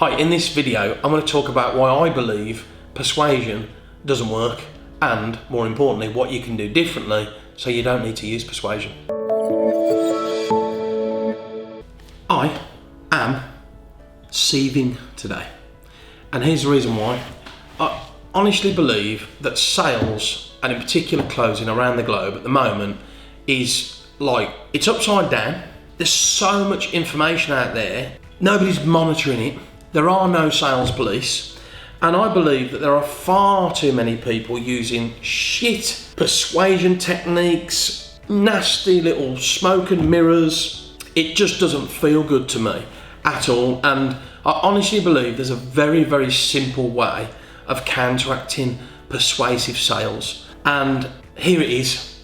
Hi, in this video I'm going to talk about why I believe persuasion doesn't work and, more importantly, what you can do differently so you don't need to use persuasion. I am seething today, and here's the reason why. I honestly believe that sales, and in particular closing around the globe at the moment, is like, it's upside down. There's so much information out there, nobody's monitoring it. There are no sales police, and I believe that there are far too many people using shit persuasion techniques, nasty little smoke and mirrors. It just doesn't feel good to me at all, and I honestly believe there's a very, very simple way of counteracting persuasive sales, and here it is.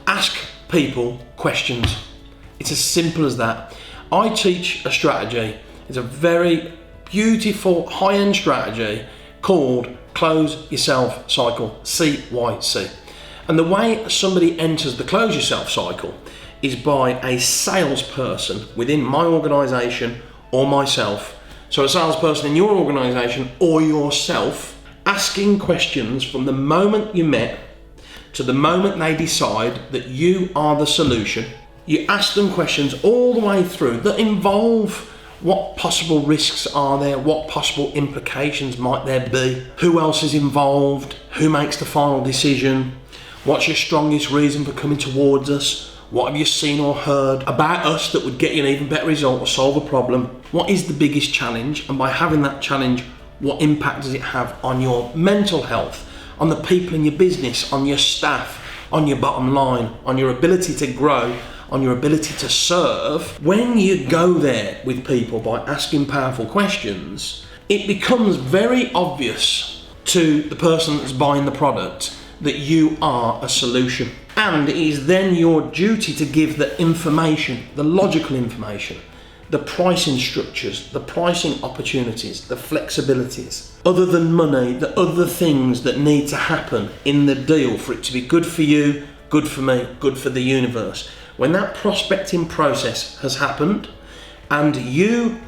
Ask people questions. It's as simple as that. I teach a strategy. It's a very beautiful high-end strategy called Close Yourself Cycle, CYC. And the way somebody enters the Close Yourself cycle is by a salesperson within my organisation or myself. So a salesperson in your organisation or yourself asking questions from the moment you met to the moment they decide that you are the solution. You ask them questions all the way through that involve what possible risks are there, what possible implications might there be, who else is involved, who makes the final decision, what's your strongest reason for coming towards us, what have you seen or heard about us that would get you an even better result or solve a problem, what is the biggest challenge, and by having that challenge, what impact does it have on your mental health, on the people in your business, on your staff, on your bottom line, on your ability to grow, on your ability to serve. When you go there with people by asking powerful questions, it becomes very obvious to the person that's buying the product that you are a solution. And it is then your duty to give the information, the logical information, the pricing structures, the pricing opportunities, the flexibilities, other than money, the other things that need to happen in the deal for it to be good for you, good for me, good for the universe. When that prospecting process has happened and you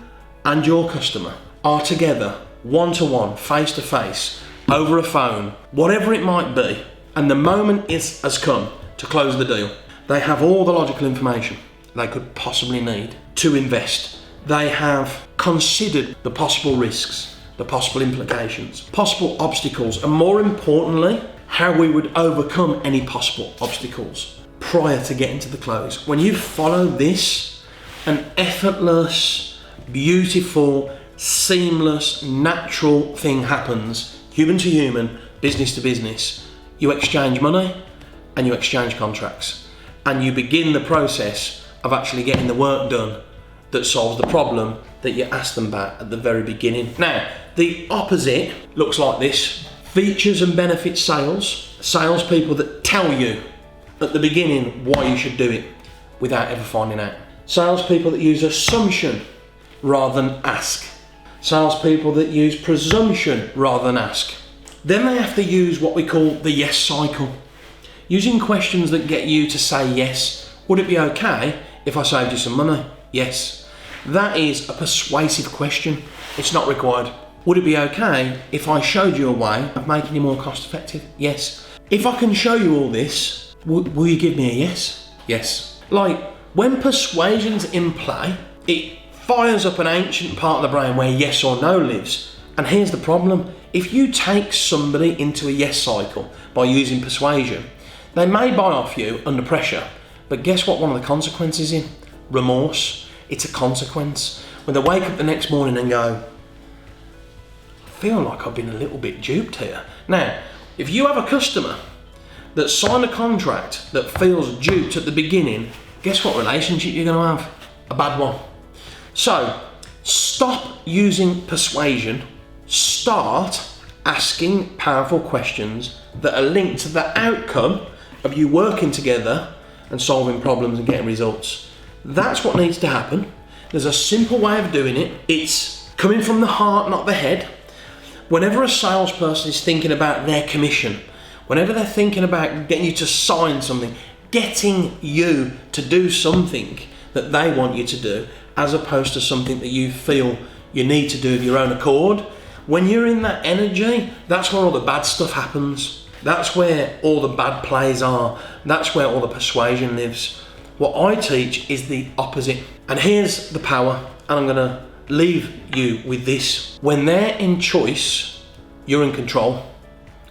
and your customer are together, one-to-one, face-to-face, over a phone, whatever it might be, and the moment has come to close the deal, they have all the logical information they could possibly need to invest. They have considered the possible risks, the possible implications, possible obstacles, and more importantly, how we would overcome any possible obstacles prior to getting to the close. When you follow this, an effortless, beautiful, seamless, natural thing happens, human to human, business to business. You exchange money and you exchange contracts, and you begin the process of actually getting the work done that solves the problem that you asked them about at the very beginning. Now, the opposite looks like this. Features and benefits sales, salespeople that tell you at the beginning why you should do it without ever finding out. Salespeople that use assumption rather than ask. Salespeople that use presumption rather than ask. Then they have to use what we call the yes cycle. Using questions that get you to say yes. Would it be okay if I saved you some money? Yes. That is a persuasive question. It's not required. Would it be okay if I showed you a way of making you more cost effective? Yes. If I can show you all this, will you give me a yes? Yes. Like, when persuasion's in play, it fires up an ancient part of the brain where yes or no lives. And here's the problem. If you take somebody into a yes cycle by using persuasion, they may buy off you under pressure, but guess what one of the consequences is? Remorse. It's a consequence. When they wake up the next morning and go, I feel like I've been a little bit duped here. Now, if you have a customer that signed a contract that feels duped at the beginning, guess what relationship you're going to have? A bad one. So, stop using persuasion. Start asking powerful questions that are linked to the outcome of you working together and solving problems and getting results. That's what needs to happen. There's a simple way of doing it. It's coming from the heart, not the head. Whenever a salesperson is thinking about their commission, whenever they're thinking about getting you to sign something, getting you to do something that they want you to do, as opposed to something that you feel you need to do of your own accord. When you're in that energy, that's where all the bad stuff happens. That's where all the bad plays are. That's where all the persuasion lives. What I teach is the opposite. And here's the power, and I'm gonna leave you with this. When they're in choice, you're in control.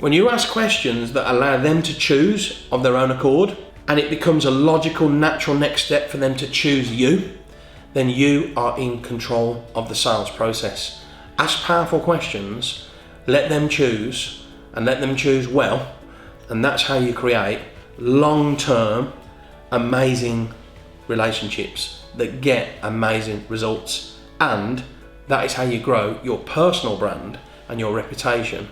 When you ask questions that allow them to choose of their own accord, and it becomes a logical, natural next step for them to choose you, then you are in control of the sales process. Ask powerful questions, let them choose, and let them choose well, and that's how you create long-term, amazing relationships that get amazing results. And that is how you grow your personal brand and your reputation,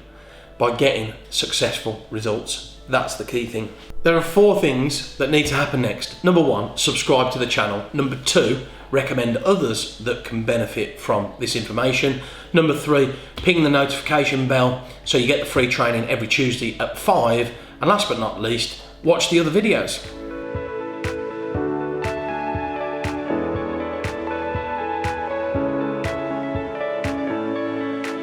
by getting successful results. That's the key thing. There are 4 things that need to happen next. Number 1, subscribe to the channel. Number 2, recommend others that can benefit from this information. Number 3, ping the notification bell so you get the free training every Tuesday at 5. And last but not least, watch the other videos.